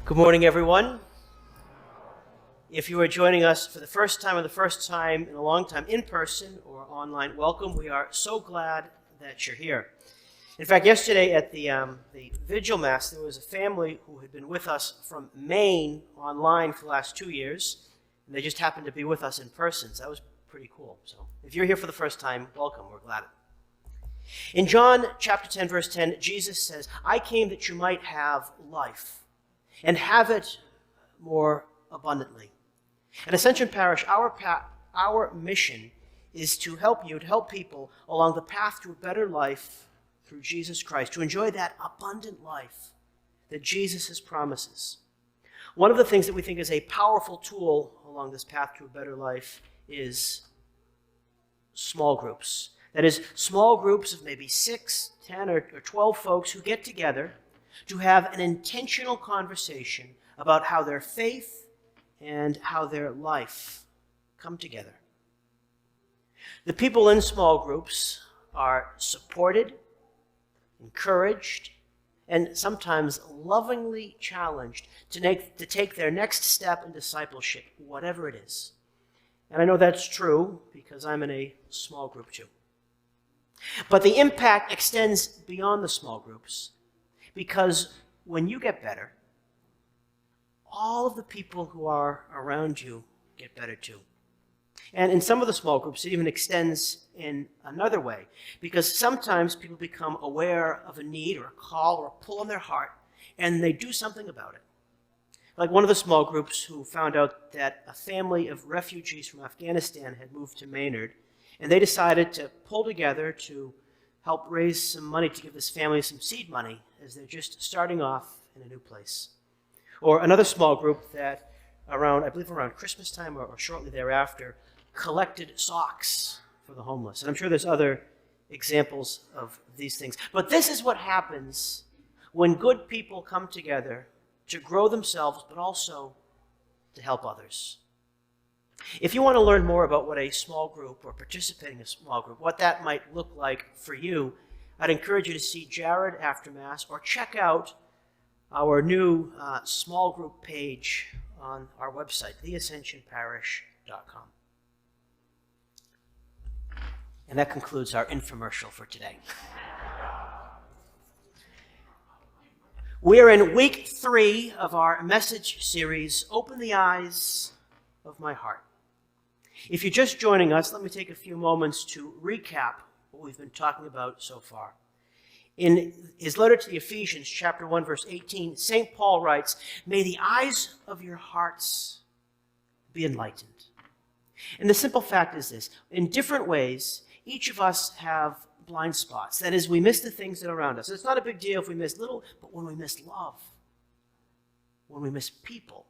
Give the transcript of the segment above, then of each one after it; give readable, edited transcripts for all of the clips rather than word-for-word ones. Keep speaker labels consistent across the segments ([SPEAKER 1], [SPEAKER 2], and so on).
[SPEAKER 1] Good morning, everyone. If you are joining us for the first time or the first time in a long time in person or online, welcome. We are so glad that you're here. In fact, yesterday at the Vigil Mass, there was a family who had been with us from Maine online for the last 2 years, and they just happened to be with us in person, so that was pretty cool. So if you're here for the first time, welcome. We're glad. In John chapter 10, verse 10, Jesus says, "I came that you might have life, and have it more abundantly." At Ascension Parish, our mission is to help you, to help people along the path to a better life through Jesus Christ, to enjoy that abundant life that Jesus promises. One of the things that we think is a powerful tool along this path to a better life is small groups. That is, small groups of maybe 6, 10, or 12 folks who get together to have an intentional conversation about how their faith and how their life come together. The people in small groups are supported, encouraged, and sometimes lovingly challenged to take their next step in discipleship, whatever it is. And I know that's true because I'm in a small group too. But the impact extends beyond the small groups, because when you get better, all of the people who are around you get better too. And in some of the small groups, it even extends in another way, because sometimes people become aware of a need or a call or a pull on their heart, and they do something about it. Like one of the small groups who found out that a family of refugees from Afghanistan had moved to Maynard, and they decided to pull together to help raise some money to give this family some seed money as they're just starting off in a new place. Or another small group that around Christmas time or shortly thereafter, collected socks for the homeless. And I'm sure there's other examples of these things. But this is what happens when good people come together to grow themselves, but also to help others. If you want to learn more about what a small group or participating in a small group, what that might look like for you, I'd encourage you to see Gerald after Mass or check out our new small group page on our website, theascensionparish.com. And that concludes our infomercial for today. We're in week 3 of our message series, Open the Eyes of My Heart. If you're just joining us, let me take a few moments to recap what we've been talking about so far. In his letter to the Ephesians, chapter 1, verse 18, St. Paul writes, "May the eyes of your hearts be enlightened." And the simple fact is this: in different ways, each of us have blind spots. That is, we miss the things that are around us. It's not a big deal if we miss little, but when we miss love, when we miss people,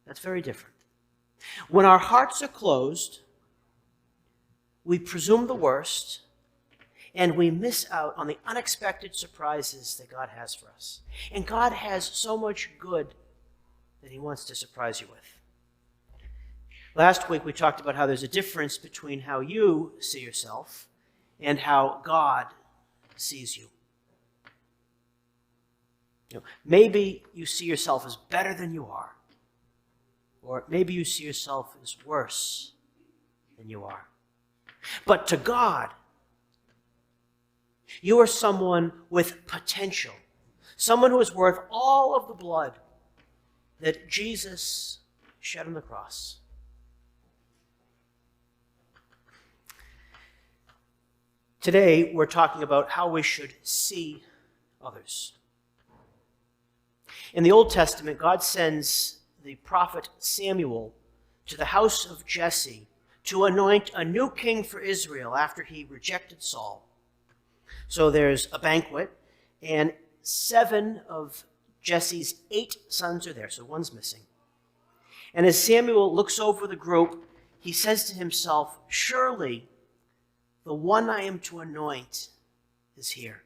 [SPEAKER 1] that's very different. When our hearts are closed, we presume the worst, and we miss out on the unexpected surprises that God has for us. And God has so much good that he wants to surprise you with. Last week we talked about how there's a difference between how you see yourself and how God sees you. Maybe you see yourself as better than you are, or maybe you see yourself as worse than you are. But to God, you are someone with potential, someone who is worth all of the blood that Jesus shed on the cross. Today, we're talking about how we should see others. In the Old Testament, God sends the prophet Samuel to the house of Jesse to anoint a new king for Israel after he rejected Saul. So there's a banquet, and 7 of Jesse's 8 sons are there, so one's missing. And as Samuel looks over the group, he says to himself, "Surely the one I am to anoint is here."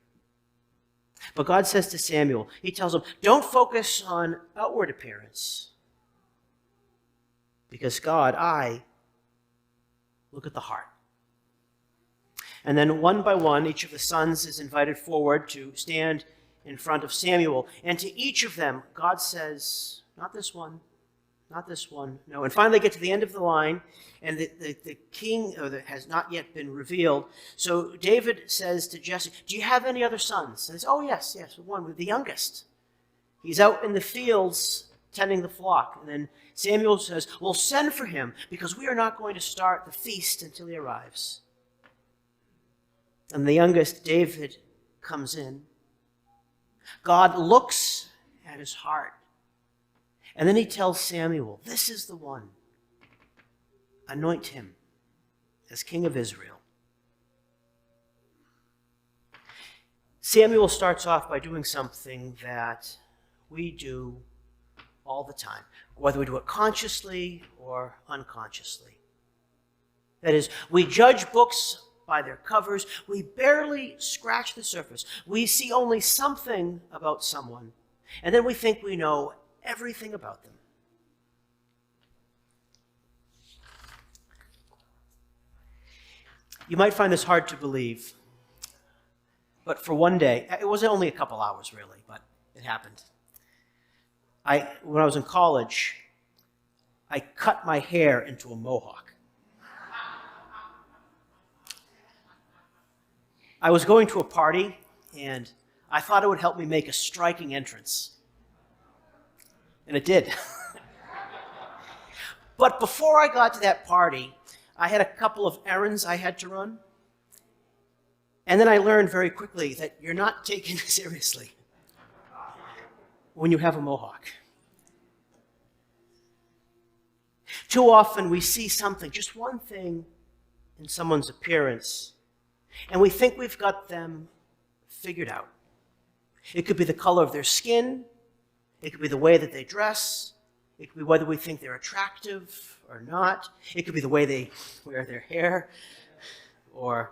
[SPEAKER 1] But God says to Samuel, he tells him, don't focus on outward appearance, because God, I look at the heart. And then one by one, each of the sons is invited forward to stand in front of Samuel. And to each of them, God says, not this one, not this one, no. And finally they get to the end of the line, and the king has not yet been revealed. So David says to Jesse, do you have any other sons? And he says, oh, yes, one, the youngest. He's out in the fields tending the flock. And then Samuel says, well, send for him, because we are not going to start the feast until he arrives. And the youngest, David, comes in. God looks at his heart. And then he tells Samuel, this is the one. Anoint him as king of Israel. Samuel starts off by doing something that we do all the time, whether we do it consciously or unconsciously. That is, we judge books by their covers. We barely scratch the surface. We see only something about someone, and then we think we know everything about them. You might find this hard to believe, but for one day, it was only a couple hours really, but it happened. When I was in college, I cut my hair into a mohawk. I was going to a party, and I thought it would help me make a striking entrance. And it did. But before I got to that party, I had a couple of errands I had to run. And then I learned very quickly that you're not taken seriously when you have a mohawk. Too often we see something, just one thing in someone's appearance, and we think we've got them figured out. It could be the color of their skin. It could be the way that they dress. It could be whether we think they're attractive or not. It could be the way they wear their hair or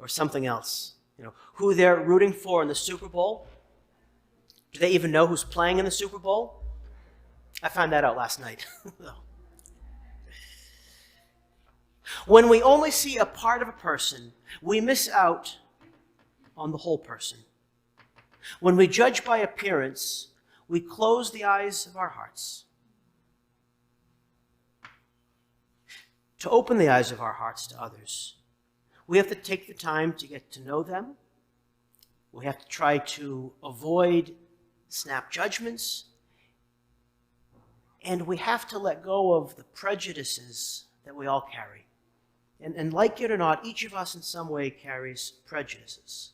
[SPEAKER 1] something else. You know, who they're rooting for in the Super Bowl. Do they even know who's playing in the Super Bowl? I found that out last night. When we only see a part of a person, we miss out on the whole person. When we judge by appearance, we close the eyes of our hearts. To open the eyes of our hearts to others, we have to take the time to get to know them. We have to try to avoid snap judgments. And we have to let go of the prejudices that we all carry. And like it or not, each of us in some way carries prejudices.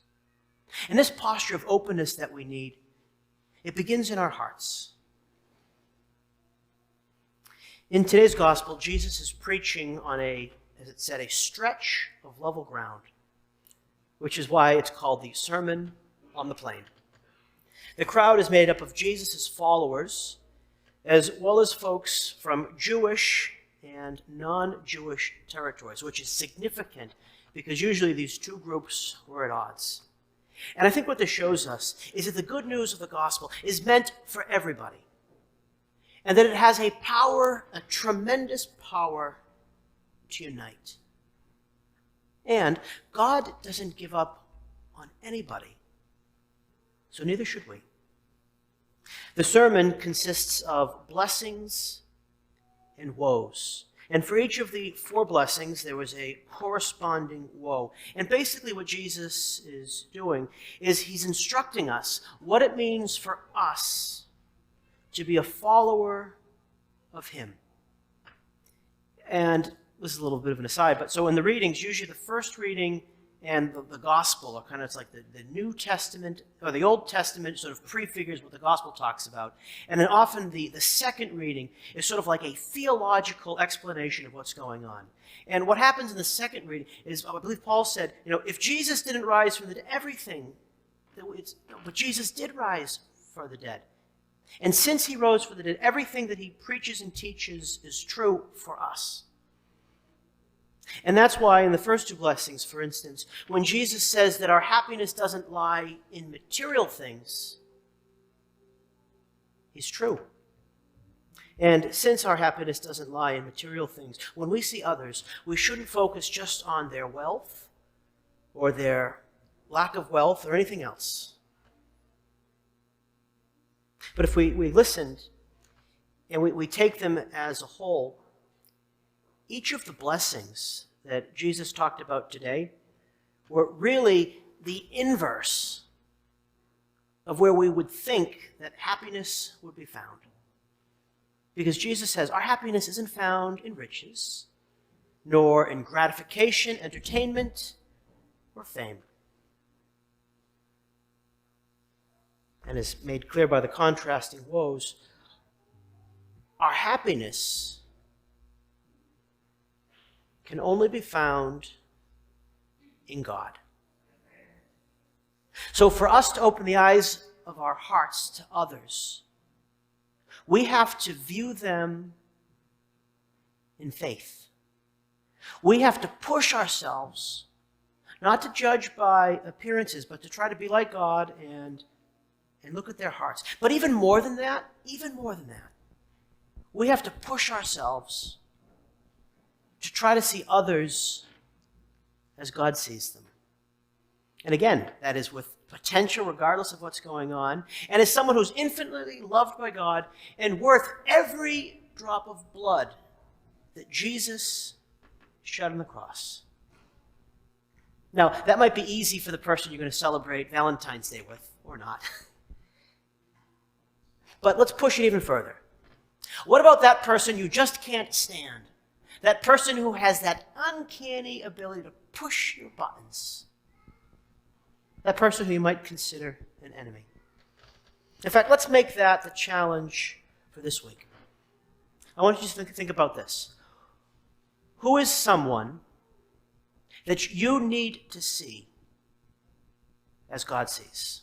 [SPEAKER 1] And this posture of openness that we need, it begins in our hearts. In today's gospel, Jesus is preaching on as it said, a stretch of level ground, which is why it's called the Sermon on the Plain. The crowd is made up of Jesus' followers, as well as folks from Jewish and non-Jewish territories, which is significant because usually these two groups were at odds. And I think what this shows us is that the good news of the gospel is meant for everybody, and that it has a power, a tremendous power, to unite. And God doesn't give up on anybody, so neither should we. The sermon consists of blessings and woes. And for each of the 4 blessings, there was a corresponding woe. And basically what Jesus is doing is he's instructing us what it means for us to be a follower of him. And this is a little bit of an aside, but so in the readings, usually the first reading and the gospel are kind of like the New Testament, or the Old Testament sort of prefigures what the gospel talks about. And then often the second reading is sort of like a theological explanation of what's going on. And what happens in the second reading is, I believe Paul said, if Jesus didn't rise from the dead, but Jesus did rise for the dead. And since he rose for the dead, everything that he preaches and teaches is true for us. And that's why in the first 2 blessings, for instance, when Jesus says that our happiness doesn't lie in material things, he's true. And since our happiness doesn't lie in material things, when we see others, we shouldn't focus just on their wealth or their lack of wealth or anything else. But if we listened and we take them as a whole, each of the blessings that Jesus talked about today were really the inverse of where we would think that happiness would be found. Because Jesus says our happiness isn't found in riches, nor in gratification, entertainment, or fame. And is made clear by the contrasting woes, our happiness can only be found in God. So for us to open the eyes of our hearts to others, we have to view them in faith. We have to push ourselves, not to judge by appearances, but to try to be like God and look at their hearts. But even more than that, we have to push ourselves to try to see others as God sees them. And again, that is with potential regardless of what's going on, and as someone who's infinitely loved by God and worth every drop of blood that Jesus shed on the cross. Now, that might be easy for the person you're going to celebrate Valentine's Day with, or not. But let's push it even further. What about that person you just can't stand? That person who has that uncanny ability to push your buttons. That person who you might consider an enemy. In fact, let's make that the challenge for this week. I want you to think about this. Who is someone that you need to see as God sees?